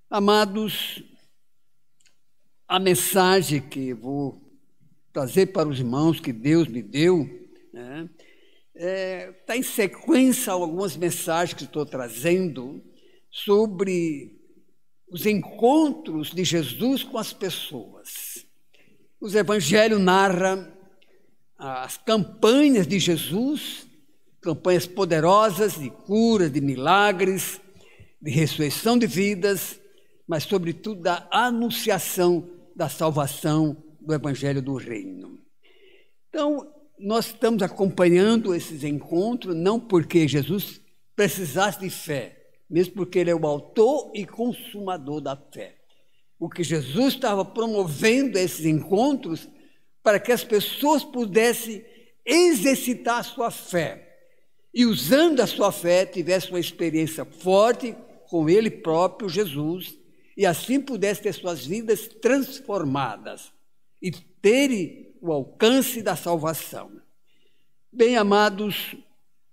Amados, a mensagem que vou trazer para os irmãos que Deus me deu, está em sequência a algumas mensagens que estou trazendo sobre os encontros de Jesus com as pessoas. Os evangelhos narram as campanhas de Jesus, campanhas poderosas de cura, de milagres, de ressurreição de vidas, mas sobretudo da anunciação da salvação do evangelho do reino. Então, nós estamos acompanhando esses encontros, não porque Jesus precisasse de fé, mesmo porque ele é o autor e consumador da fé. O que Jesus estava promovendo esses encontros para que as pessoas pudessem exercitar a sua fé e, usando a sua fé, tivessem uma experiência forte com ele próprio, Jesus, e assim pudessem ter suas vidas transformadas e terem o alcance da salvação. Bem, amados,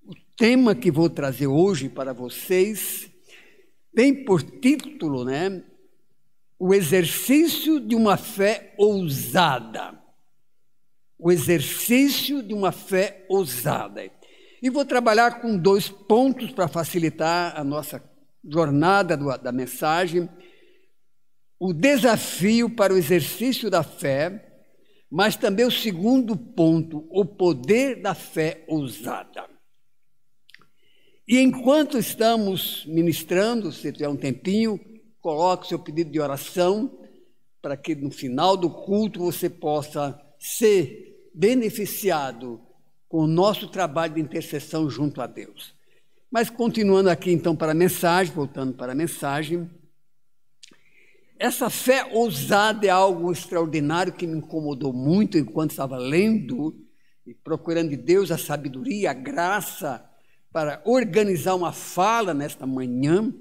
o tema que vou trazer hoje para vocês tem por título, o exercício de uma fé ousada. O exercício de uma fé ousada. E vou trabalhar com 2 pontos para facilitar a nossa jornada da mensagem. O desafio para o exercício da fé, mas também o segundo ponto, o poder da fé ousada. E enquanto estamos ministrando, se tiver um tempinho, coloque o seu pedido de oração para que no final do culto você possa ser beneficiado com o nosso trabalho de intercessão junto a Deus. Mas continuando aqui então para a mensagem, voltando para a mensagem, essa fé ousada é algo extraordinário que me incomodou muito enquanto estava lendo e procurando de Deus a sabedoria, a graça para organizar uma fala nesta manhã.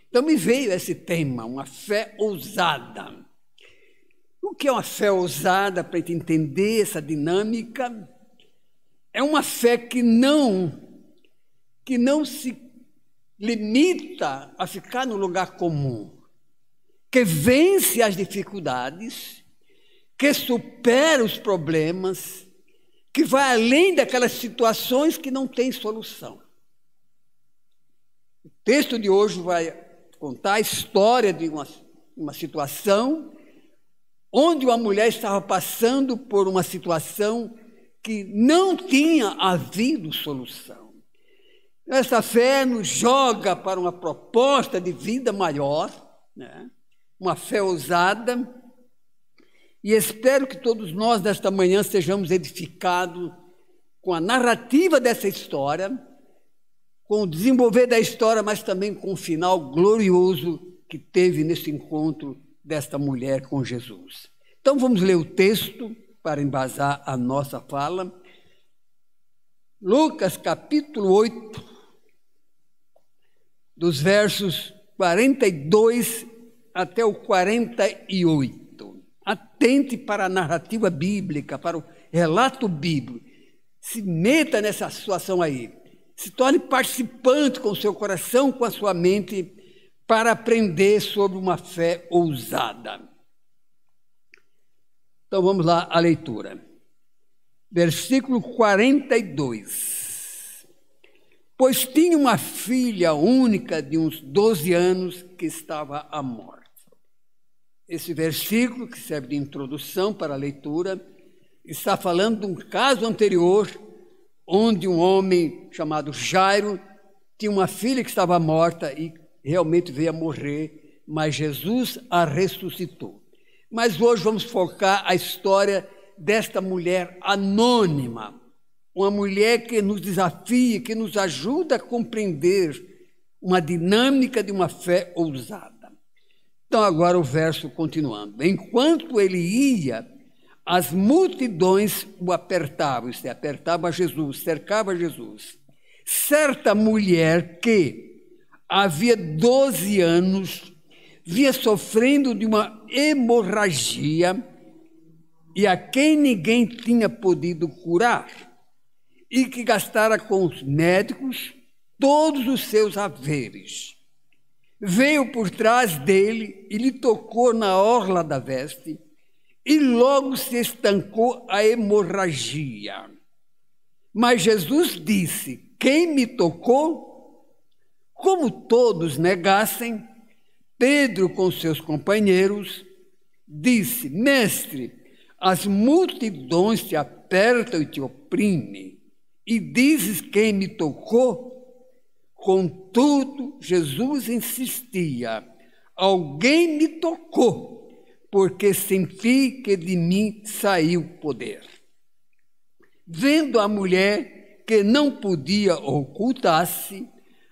Então me veio esse tema, uma fé ousada. O que é uma fé ousada, para a gente entender essa dinâmica? É uma fé que não se limita a ficar no lugar comum, que vence as dificuldades, que supera os problemas, que vai além daquelas situações que não têm solução. O texto de hoje vai contar a história de uma situação onde uma mulher estava passando por uma situação que não tinha havido solução. Essa fé nos joga para uma proposta de vida maior, uma fé ousada, e espero que todos nós desta manhã sejamos edificados com a narrativa dessa história, com o desenvolver da história, mas também com o final glorioso que teve nesse encontro desta mulher com Jesus. Então vamos ler o texto para embasar a nossa fala. Lucas capítulo 8, dos versos 42 até o 48. Atente para a narrativa bíblica, para o relato bíblico. Se meta nessa situação aí. Se torne participante com o seu coração, com a sua mente, para aprender sobre uma fé ousada. Então vamos lá à leitura. Versículo 42. Pois tinha uma filha única de uns 12 anos que estava à morte. Esse versículo, que serve de introdução para a leitura, está falando de um caso anterior, onde um homem chamado Jairo tinha uma filha que estava morta e realmente veio a morrer, mas Jesus a ressuscitou. Mas hoje vamos focar a história desta mulher anônima, uma mulher que nos desafia, que nos ajuda a compreender uma dinâmica de uma fé ousada. Então agora o verso continuando. Enquanto ele ia, as multidões o apertavam, isto é, apertavam Jesus, cercavam Jesus. Certa mulher que havia 12 anos vinha sofrendo de uma hemorragia e a quem ninguém tinha podido curar, e que gastara com os médicos todos os seus haveres. veio por trás dele e lhe tocou na orla da veste, e logo se estancou a hemorragia. Mas Jesus disse: quem me tocou? Como todos negassem, Pedro, com seus companheiros, disse: mestre, as multidões te apertam e te oprimem, e dizes quem me tocou? Contudo, Jesus insistia: alguém me tocou, porque senti que de mim saiu poder. Vendo a mulher que não podia ocultar-se,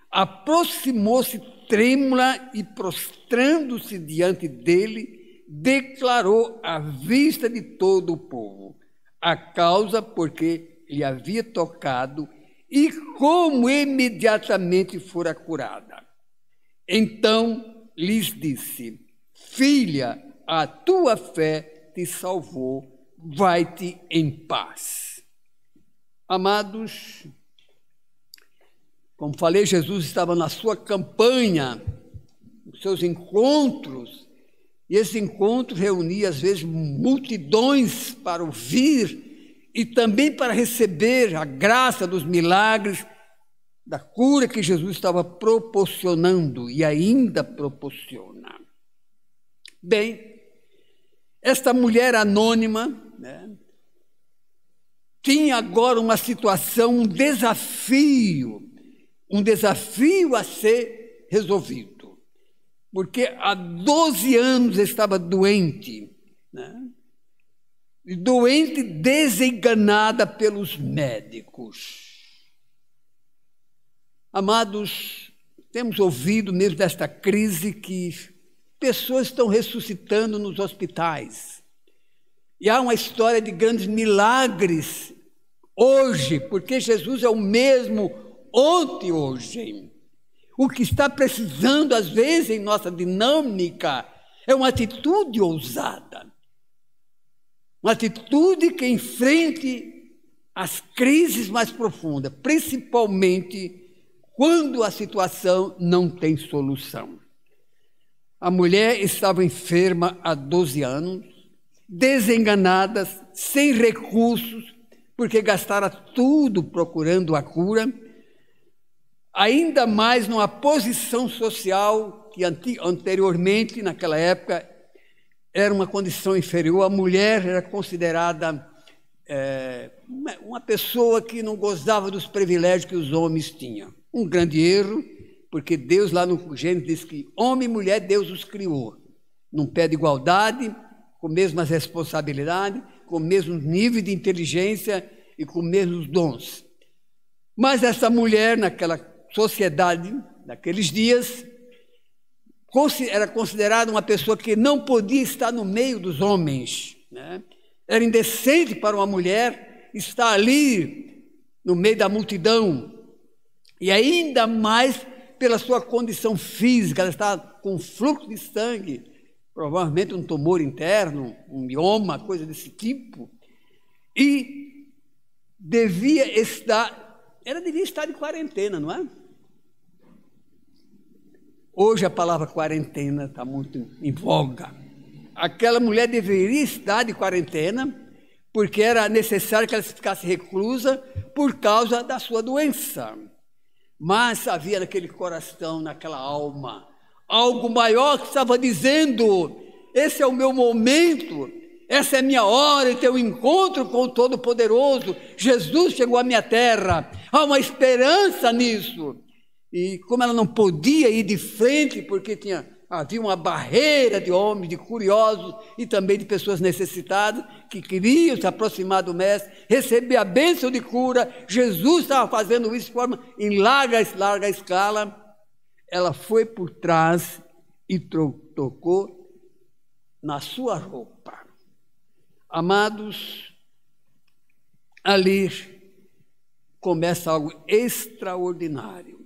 aproximou-se trêmula e, prostrando-se diante dele, declarou à vista de todo o povo a causa porque lhe havia tocado e como imediatamente fora curada. Então lhes disse: filha, a tua fé te salvou, vai-te em paz. Amados, como falei, Jesus estava na sua campanha, nos seus encontros, e esse encontro reunia às vezes multidões para ouvir e também para receber a graça dos milagres, da cura que Jesus estava proporcionando e ainda proporciona. Bem, esta mulher anônima, tinha agora uma situação, um desafio a ser resolvido, porque há 12 anos estava doente, doente desenganada pelos médicos. Amados, temos ouvido mesmo desta crise que pessoas estão ressuscitando nos hospitais. E há uma história de grandes milagres hoje, porque Jesus é o mesmo ontem e hoje. O que está precisando, às vezes, em nossa dinâmica, é uma atitude ousada. Uma atitude que enfrente as crises mais profundas, principalmente quando a situação não tem solução. A mulher estava enferma há 12 anos, desenganada, sem recursos, porque gastara tudo procurando a cura, ainda mais numa posição social que anteriormente, naquela época, era uma condição inferior. A mulher era considerada uma pessoa que não gozava dos privilégios que os homens tinham. Um grande erro, porque Deus lá no Gênesis diz que homem e mulher Deus os criou, num pé de igualdade, com mesmas responsabilidades, com o mesmo nível de inteligência e com os mesmos dons. Mas essa mulher, naquela sociedade, naqueles dias, era considerada uma pessoa que não podia estar no meio dos homens, Era indecente para uma mulher estar ali no meio da multidão, e ainda mais pela sua condição física. Ela estava com fluxo de sangue, provavelmente um tumor interno, um mioma, coisa desse tipo, e devia estar de quarentena, não é? Hoje a palavra quarentena está muito em voga. Aquela mulher deveria estar de quarentena, porque era necessário que ela ficasse reclusa por causa da sua doença. Mas havia naquele coração, naquela alma, algo maior que estava dizendo: esse é o meu momento, essa é a minha hora de ter um encontro com o Todo-Poderoso. Jesus chegou à minha terra, há uma esperança nisso. E como ela não podia ir de frente, porque havia uma barreira de homens, de curiosos e também de pessoas necessitadas que queriam se aproximar do Mestre, receber a bênção de cura. Jesus estava fazendo isso de forma em larga escala. Ela foi por trás e tocou na sua roupa. Amados, ali começa algo extraordinário.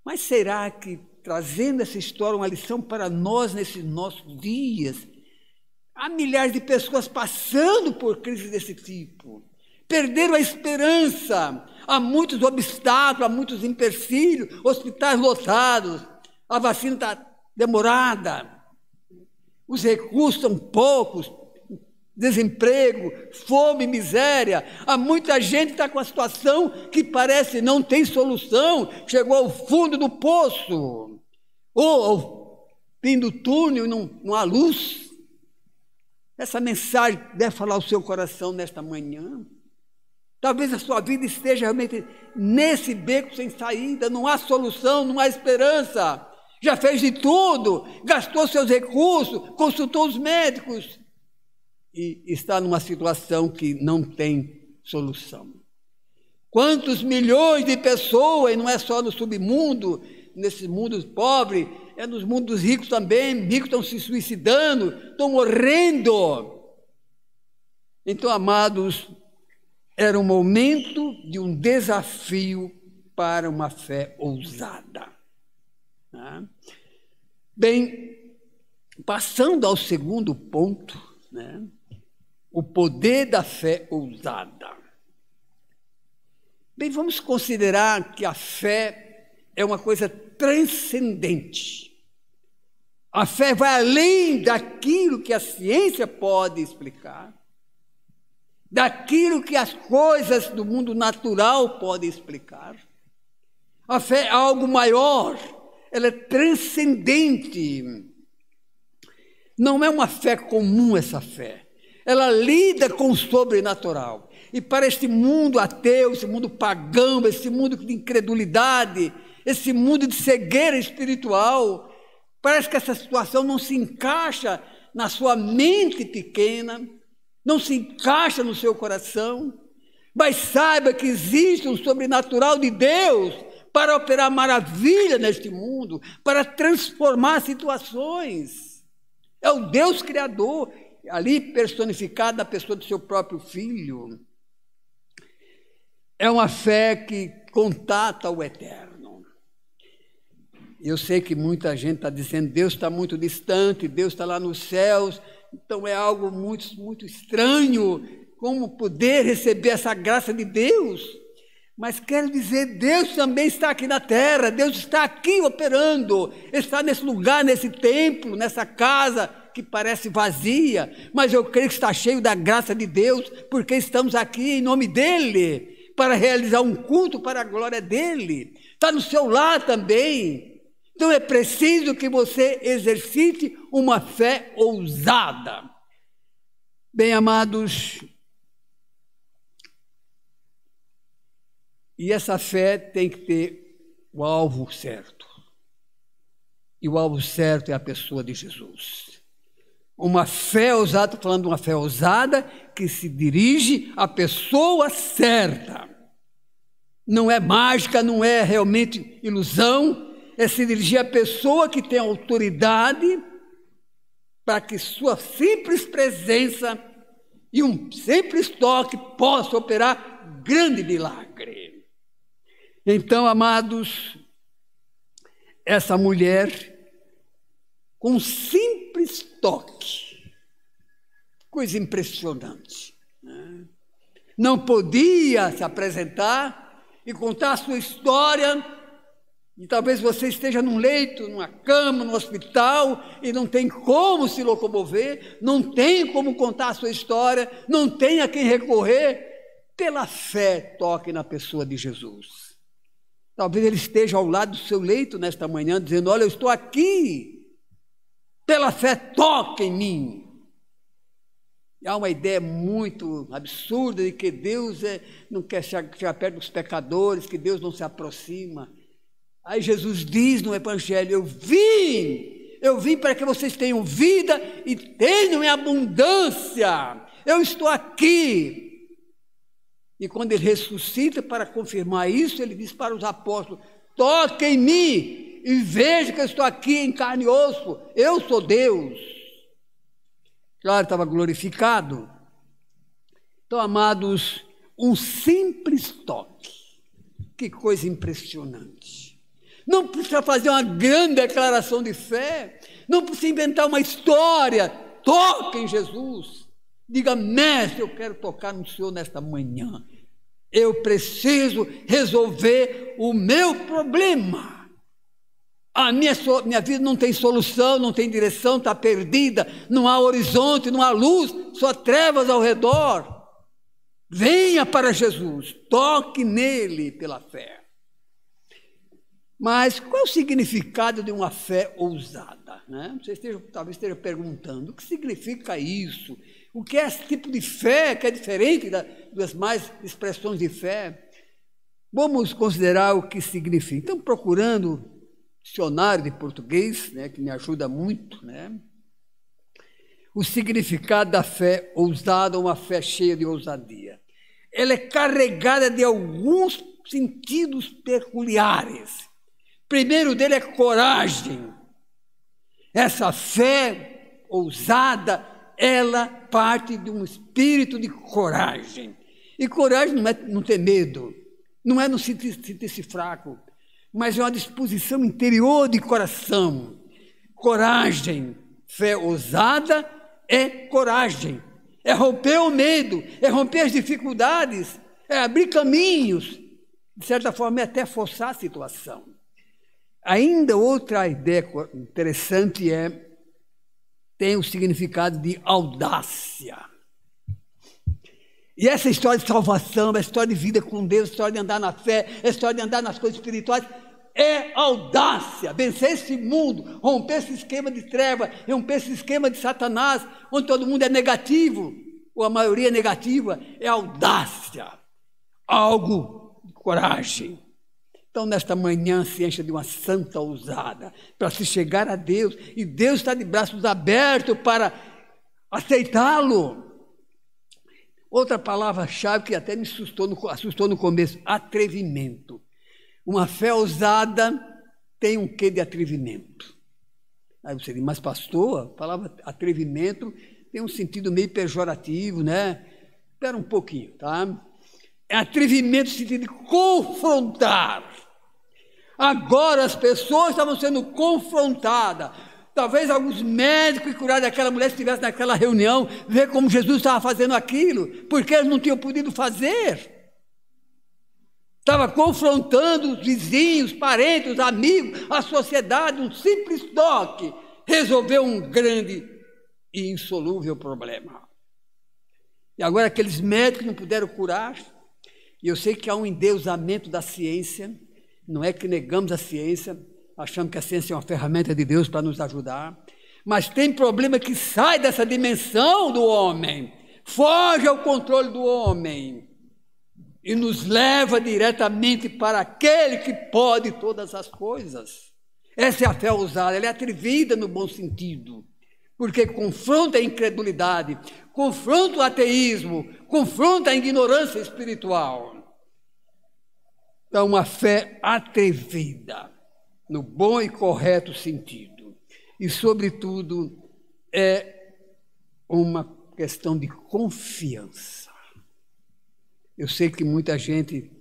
Mas será que, trazendo essa história, uma lição para nós nesses nossos dias, há milhares de pessoas passando por crises desse tipo, perderam a esperança, há muitos obstáculos, há muitos empecilhos, hospitais lotados, a vacina está demorada, os recursos são poucos, desemprego, fome, miséria. Há muita gente que está com a situação que parece não tem solução, chegou ao fundo do poço, ou ao fim do túnel, não há luz. Essa mensagem deve falar ao seu coração nesta manhã. Talvez a sua vida esteja realmente nesse beco sem saída, não há solução, não há esperança. Já fez de tudo, gastou seus recursos, consultou os médicos e está numa situação que não tem solução. Quantos milhões de pessoas, e não é só no submundo, nesse mundo pobre, é nos mundos ricos também, ricos estão se suicidando, estão morrendo. Então, amados, era um momento de um desafio para uma fé ousada. Bem, passando ao segundo ponto, o poder da fé ousada. Bem, vamos considerar que a fé é uma coisa transcendente. A fé vai além daquilo que a ciência pode explicar, daquilo que as coisas do mundo natural podem explicar. A fé é algo maior, ela é transcendente. Não é uma fé comum essa fé. Ela lida com o sobrenatural. E para este mundo ateu, esse mundo pagão, esse mundo de incredulidade, esse mundo de cegueira espiritual, parece que essa situação não se encaixa na sua mente pequena, não se encaixa no seu coração. Mas saiba que existe um sobrenatural de Deus para operar maravilha neste mundo, para transformar situações. É o Deus Criador, ali personificado na pessoa do seu próprio Filho. É uma fé que contata o eterno. Eu sei que muita gente está dizendo, Deus está muito distante, Deus está lá nos céus, então é algo muito, muito estranho, como poder receber essa graça de Deus? Mas quero dizer, Deus também está aqui na terra, Deus está aqui operando, está nesse lugar, nesse templo, nessa casa que parece vazia, mas eu creio que está cheio da graça de Deus, porque estamos aqui em nome dEle, para realizar um culto para a glória dEle. Está no seu lar também. Então é preciso que você exercite uma fé ousada. Bem, amados, e essa fé tem que ter o alvo certo. E o alvo certo é a pessoa de Jesus. Uma fé ousada, estou falando de uma fé ousada que se dirige à pessoa certa. Não é mágica, não é realmente ilusão, é se dirigir à pessoa que tem autoridade para que sua simples presença e um simples toque possa operar grande milagre. Então, amados, essa mulher, com um simples toque, coisa impressionante, não podia se apresentar e contar a sua história, e talvez você esteja num leito, numa cama, no hospital, e não tem como se locomover, não tem como contar a sua história, não tem a quem recorrer. Pela fé, toque na pessoa de Jesus. Talvez ele esteja ao lado do seu leito nesta manhã, dizendo, olha, eu estou aqui, pela fé, toque em mim. E há uma ideia muito absurda de que Deus não quer chegar perto dos pecadores, que Deus não se aproxima. Aí Jesus diz no Evangelho, eu vim para que vocês tenham vida e tenham em abundância. Eu estou aqui. E quando ele ressuscita, para confirmar isso, ele diz para os apóstolos, toque em mim e veja que eu estou aqui em carne e osso. Eu sou Deus. Claro, estava glorificado. Então, amados, um simples toque. Que coisa impressionante. Não precisa fazer uma grande declaração de fé, não precisa inventar uma história. Toque em Jesus. Diga, mestre, eu quero tocar no Senhor nesta manhã. Eu preciso resolver o meu problema. minha vida não tem solução, não tem direção, está perdida, não há horizonte, não há luz, só trevas ao redor. Venha para Jesus, toque nele pela fé. Mas qual é o significado de uma fé ousada? Né? Você talvez esteja perguntando, o que significa isso? O que é esse tipo de fé que é diferente das mais expressões de fé? Vamos considerar o que significa. Então, procurando dicionário de português, né, que me ajuda muito, né? O significado da fé ousada, uma fé cheia de ousadia. Ela é carregada de alguns sentidos peculiares. O primeiro dele é coragem. Essa fé ousada, ela parte de um espírito de coragem. E coragem não é não ter medo, não é não sentir-se fraco, mas é uma disposição interior de coração. Coragem, fé ousada é coragem. É romper o medo, é romper as dificuldades, é abrir caminhos, de certa forma é até forçar a situação. Ainda outra ideia interessante tem o significado de audácia. E essa história de salvação, a história de vida com Deus, a história de andar na fé, a história de andar nas coisas espirituais, é audácia, vencer esse mundo, romper esse esquema de treva, romper esse esquema de Satanás, onde todo mundo é negativo, ou a maioria é negativa, é audácia, algo de coragem. Então, nesta manhã, se encha de uma santa ousada, para se chegar a Deus, e Deus está de braços abertos para aceitá-lo. Outra palavra-chave que até me assustou no começo, atrevimento. Uma fé ousada tem um quê de atrevimento. Aí você diz, mas pastor, a palavra atrevimento tem um sentido meio pejorativo, né? Espera um pouquinho, tá? É atrevimento no sentido de confrontar. Agora as pessoas estavam sendo confrontadas. Talvez alguns médicos que curaram daquela mulher estivessem naquela reunião, ver como Jesus estava fazendo aquilo, porque eles não tinham podido fazer. Estava confrontando os vizinhos, parentes, amigos, a sociedade, um simples toque resolveu um grande e insolúvel problema. E agora aqueles médicos não puderam curar, e eu sei que há um endeusamento da ciência, não é que negamos a ciência, achamos que a ciência é uma ferramenta de Deus para nos ajudar, mas tem problema que sai dessa dimensão do homem, foge ao controle do homem, e nos leva diretamente para aquele que pode todas as coisas. Essa é a fé ousada, ela é atrevida no bom sentido, porque confronta a incredulidade, confronta o ateísmo, confronta a ignorância espiritual. Então, uma fé atrevida, no bom e correto sentido. E, sobretudo, é uma questão de confiança. Eu sei que muita gente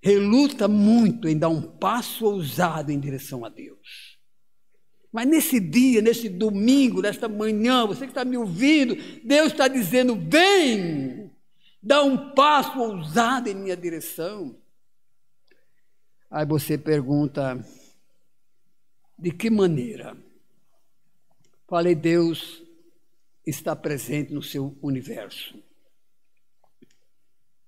reluta muito em dar um passo ousado em direção a Deus. Mas nesse dia, nesse domingo, nesta manhã, você que está me ouvindo, Deus está dizendo, vem, dá um passo ousado em minha direção. Aí você pergunta, de que maneira? Falei, Deus está presente no seu universo.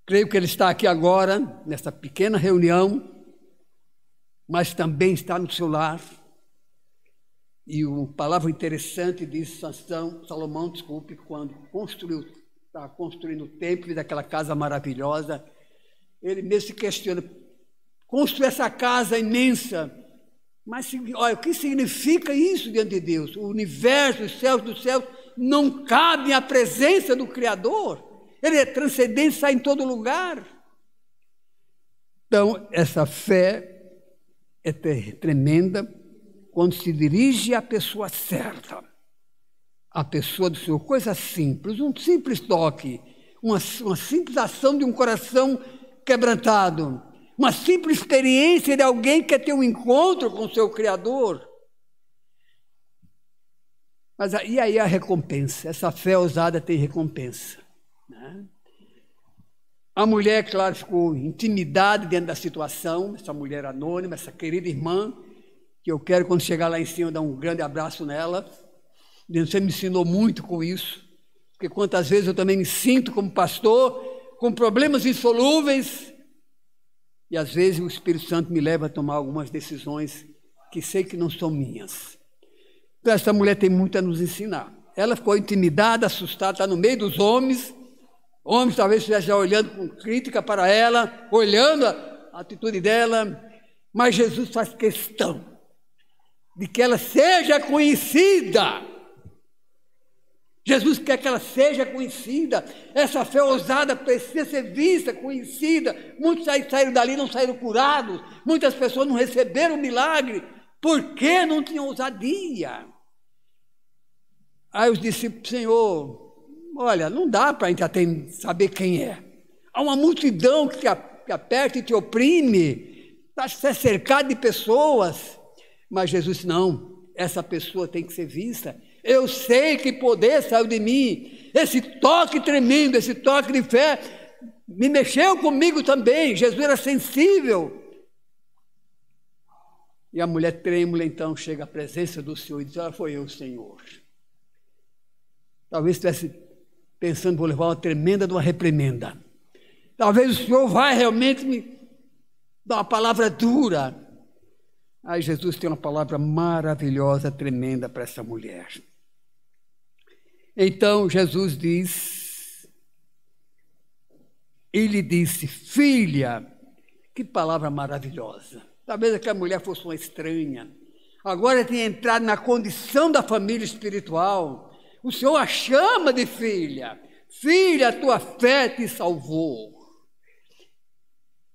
Creio que Ele está aqui agora, nessa pequena reunião, mas também está no seu lar. E uma palavra interessante diz Salomão, quando estava construindo o templo daquela casa maravilhosa, ele mesmo se questiona, construir essa casa imensa, mas olha, o que significa isso diante de Deus? O universo, os céus dos céus, não cabem à presença do Criador. Ele é transcendente, está em todo lugar. Então, essa fé é tremenda quando se dirige à pessoa certa. A pessoa do Senhor, coisa simples, um simples toque, uma simples ação de um coração quebrantado, uma simples experiência de alguém que quer ter um encontro com o seu Criador. Mas e aí a recompensa? Essa fé ousada tem recompensa. Né? A mulher, claro, ficou intimidada dentro da situação, essa mulher anônima, essa querida irmã, que eu quero, quando chegar lá em cima, dar um grande abraço nela. Você me ensinou muito com isso, porque quantas vezes eu também me sinto como pastor, com problemas insolúveis, e às vezes o Espírito Santo me leva a tomar algumas decisões que sei que não são minhas. Então, essa mulher tem muito a nos ensinar. Ela ficou intimidada, assustada, está no meio dos homens. Homens talvez estivessem olhando com crítica para ela, olhando a atitude dela, mas Jesus faz questão de que ela seja conhecida. Jesus quer que ela seja conhecida. Essa fé ousada precisa ser vista, conhecida. Muitos saíram dali e não saíram curados. Muitas pessoas não receberam o milagre porque não tinham ousadia. Aí os discípulos, Senhor, olha, não dá para a gente saber quem é. Há uma multidão que te aperta e te oprime, está cercado de pessoas. Mas Jesus disse, não, essa pessoa tem que ser vista. Eu sei que poder saiu de mim. Esse toque tremendo, esse toque de fé, me mexeu comigo também. Jesus era sensível. E a mulher trêmula, então, chega à presença do Senhor e diz, foi eu, Senhor. Talvez estivesse pensando, vou levar uma tremenda de uma reprimenda. Talvez o Senhor vai realmente me dar uma palavra dura. Aí Jesus tem uma palavra maravilhosa, tremenda para essa mulher. Então Jesus diz, ele disse, filha, que palavra maravilhosa. Talvez aquela mulher fosse uma estranha. Agora tem entrado na condição da família espiritual. O Senhor a chama de filha. Filha, a tua fé te salvou.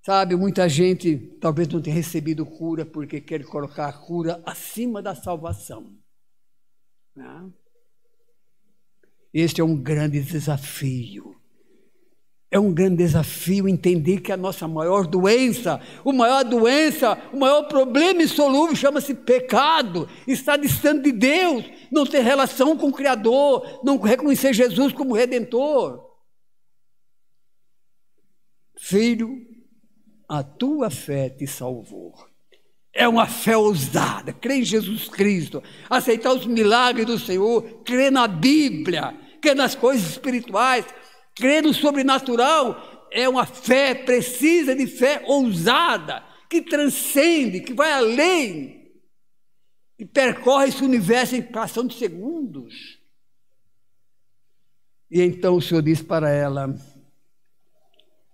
Sabe, muita gente talvez não tenha recebido cura porque quer colocar a cura acima da salvação. Né? Este é um grande desafio. É um grande desafio entender que a nossa maior doença, o maior problema insolúvel chama-se pecado, está distante de Deus, não ter relação com o Criador, não reconhecer Jesus como Redentor. Filho, a tua fé te salvou. É uma fé ousada, crer em Jesus Cristo, aceitar os milagres do Senhor, crer na Bíblia, crer nas coisas espirituais, crer no sobrenatural. É uma fé, precisa de fé ousada, que transcende, que vai além, que percorre esse universo em fração de segundos. E então o Senhor diz para ela,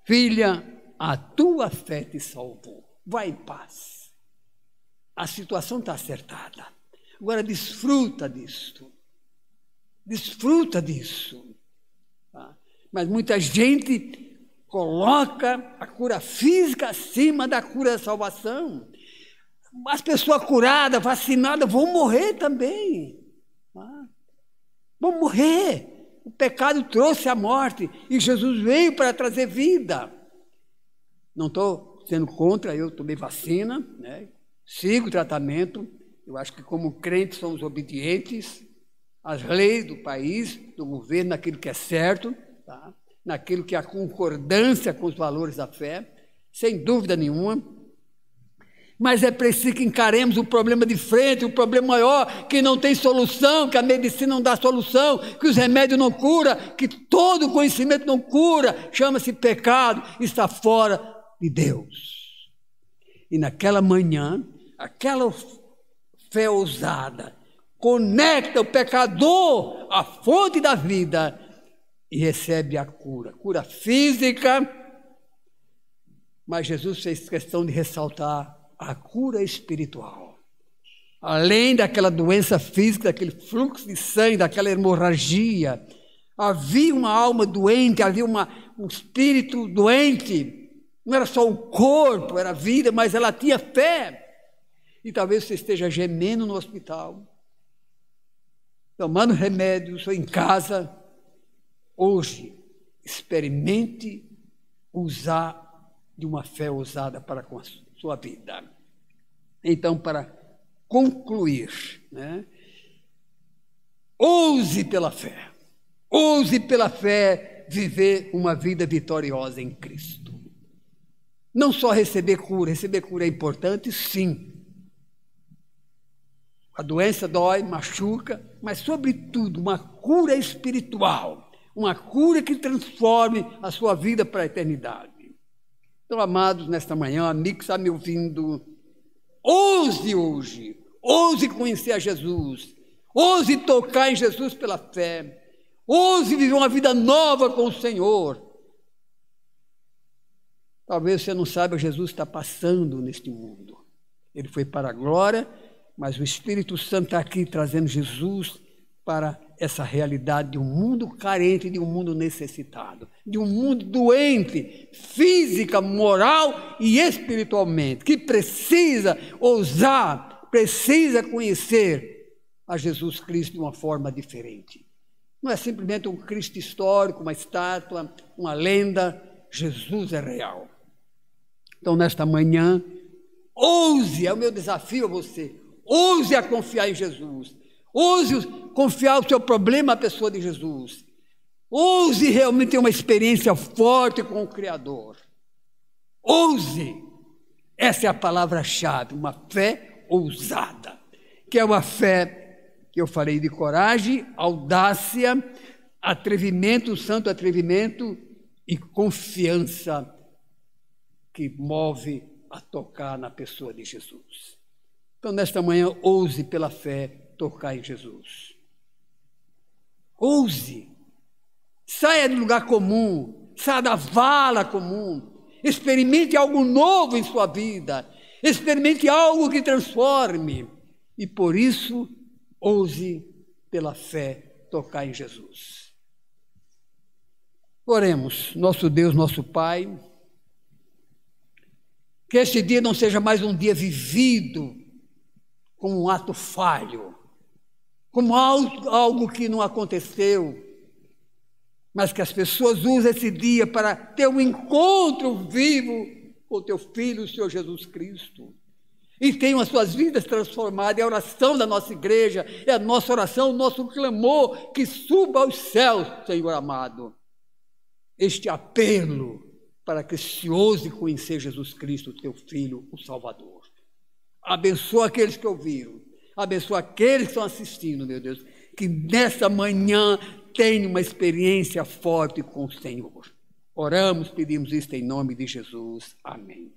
filha, a tua fé te salvou, vai em paz, a situação está acertada, agora desfruta disso, Mas muita gente coloca a cura física acima da cura da salvação. As pessoas curadas, vacinadas, vão morrer também. Vão morrer. O pecado trouxe a morte e Jesus veio para trazer vida. Não estou sendo contra, eu tomei vacina, né? Sigo o tratamento. Eu acho que como crentes somos obedientes às leis do país, do governo, naquilo que é certo. Tá? Naquilo que é a concordância com os valores da fé, sem dúvida nenhuma. Mas é preciso que encaremos o problema de frente, o problema maior, que não tem solução, que a medicina não dá solução, que os remédios não curam, que todo conhecimento não cura, chama-se pecado, está fora de Deus. E naquela manhã, aquela fé ousada conecta o pecador à fonte da vida e recebe a cura física, mas Jesus fez questão de ressaltar a cura espiritual. Além daquela doença física, daquele fluxo de sangue, daquela hemorragia, havia uma alma doente, havia um espírito doente, não era só o corpo, era a vida, mas ela tinha fé. E talvez você esteja gemendo no hospital, tomando remédios, ou em casa. Hoje, experimente usar de uma fé ousada para com a sua vida. Então, para concluir, né? Ouse pela fé viver uma vida vitoriosa em Cristo. Não só receber cura é importante, sim. A doença dói, machuca, mas, sobretudo, uma cura espiritual, uma cura que transforme a sua vida para a eternidade. Então, amados, nesta manhã, amigo que está me ouvindo, ouse hoje, ouse conhecer a Jesus, ouse tocar em Jesus pela fé, ouse viver uma vida nova com o Senhor. Talvez você não saiba, Jesus está passando neste mundo. Ele foi para a glória, mas o Espírito Santo está aqui trazendo Jesus para essa realidade de um mundo carente, de um mundo necessitado, de um mundo doente, física, moral e espiritualmente, que precisa ousar, precisa conhecer a Jesus Cristo de uma forma diferente. Não é simplesmente um Cristo histórico, uma estátua, uma lenda. Jesus é real. Então, nesta manhã, ouse, é o meu desafio a você, ouse a confiar em Jesus, ouse confiar o seu problema à pessoa de Jesus, ouse realmente ter uma experiência forte com o Criador, ouse, essa é a palavra-chave, uma fé ousada, que é uma fé que eu falei de coragem, audácia, atrevimento, santo atrevimento e confiança que move a tocar na pessoa de Jesus. Então, nesta manhã, ouse pela fé tocar em Jesus. Ouse. Saia do lugar comum, saia da vala comum. Experimente algo novo em sua vida. Experimente algo que transforme. E por isso, ouse pela fé tocar em Jesus. Oremos, nosso Deus, nosso Pai, que este dia não seja mais um dia vivido como um ato falho, como algo que não aconteceu, mas que as pessoas usem esse dia para ter um encontro vivo com o teu Filho, o Senhor Jesus Cristo, e tenham as suas vidas transformadas. É a oração da nossa igreja, é a nossa oração, o nosso clamor, que suba aos céus, Senhor amado, este apelo para que se ouse conhecer Jesus Cristo, teu Filho, o Salvador. Abençoa aqueles que ouviram, abençoa aqueles que estão assistindo, meu Deus, que nessa manhã tenham uma experiência forte com o Senhor. Oramos, pedimos isto em nome de Jesus. Amém.